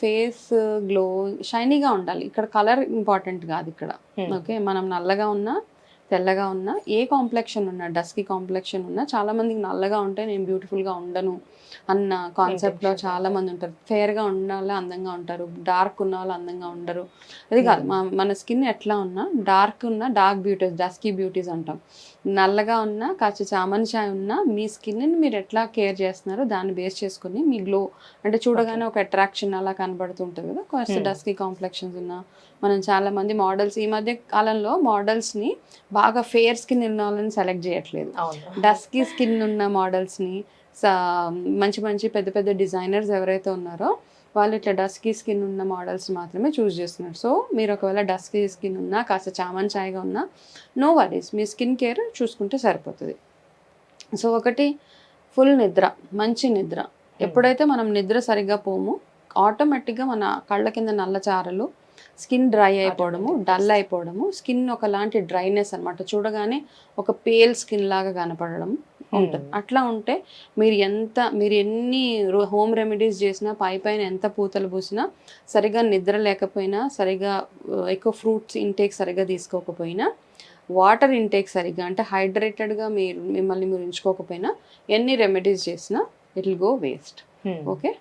Face glow షైనీగా ఉండాలి. ఇక్కడ కలర్ ఇంపార్టెంట్ కాదు ఇక్కడ. ఓకే, మనం నల్లగా ఉన్నా తెల్లగా ఉన్నా ఏ కాంప్లెక్షన్ ఉన్నా డస్కీ కాంప్లెక్షన్ ఉన్నా చాలా మందికి నల్లగా ఉంటే నేను బ్యూటిఫుల్గా ఉండను అన్న కాన్సెప్ట్లో చాలా మంది ఉంటారు. ఫేర్గా ఉన్న వాళ్ళు అందంగా ఉంటారు, డార్క్ ఉన్న వాళ్ళు అందంగా ఉండరు. అది కాదు, మన స్కిన్ ఎట్లా ఉన్నా డార్క్ ఉన్న డార్క్ బ్యూటీస్ డస్కీ బ్యూటీస్ అంటాం. నల్లగా ఉన్నా కాస్త చామన్ చాయ్ ఉన్నా మీ స్కిన్ని మీరు ఎట్లా కేర్ చేస్తున్నారో దాన్ని బేస్ చేసుకుని మీ గ్లో అంటే చూడగానే ఒక అట్రాక్షన్ అలా కనబడుతుంటుంది కదా. కాస్త డస్కీ కాంప్లెక్షన్స్ ఉన్నా మనం చాలా మంది మోడల్స్ ఈ మధ్య కాలంలో మోడల్స్ని బాగా ఫేర్ స్కిన్ ఉన్న వాళ్ళని సెలెక్ట్ చేయట్లేదు. డస్కీ స్కిన్ ఉన్న మోడల్స్ని మంచి మంచి పెద్ద పెద్ద డిజైనర్స్ ఎవరైతే ఉన్నారో వాళ్ళు ఇట్లా డస్కీ స్కిన్ ఉన్న మోడల్స్ మాత్రమే చూస్ చేస్తున్నారు. సో మీరు ఒకవేళ డస్కీ స్కిన్ ఉన్నా కాస్త చామన్ చాయ్గా ఉన్నా నో వరీస్, మీ స్కిన్ కేర్ చూసుకుంటే సరిపోతుంది. సో ఒకటి ఫుల్ నిద్ర, మంచి నిద్ర. ఎప్పుడైతే మనం నిద్ర సరిగ్గా పోము ఆటోమేటిక్గా మన కళ్ళ కింద నల్ల చారలు, స్కిన్ డ్రై అయిపోవడము, డల్ అయిపోవడము, స్కిన్ ఒకలాంటి డ్రైనెస్ అనమాట, చూడగానే ఒక పేల్ స్కిన్ లాగా కనపడడం ఉంటుంది. అట్లా ఉంటే మీరు ఎన్ని హోమ్ రెమెడీస్ చేసినా పైన ఎంత పూతలు పూసినా సరిగా నిద్ర లేకపోయినా, సరిగా ఎక్కువ ఫ్రూట్స్ ఇంటేక్ సరిగా తీసుకోకపోయినా, వాటర్ ఇంటేక్ సరిగ్గా అంటే హైడ్రేటెడ్గా మిమ్మల్ని మీరు ఉంచుకోకపోయినా ఎన్ని రెమెడీస్ చేసినా it will go waste. Okay.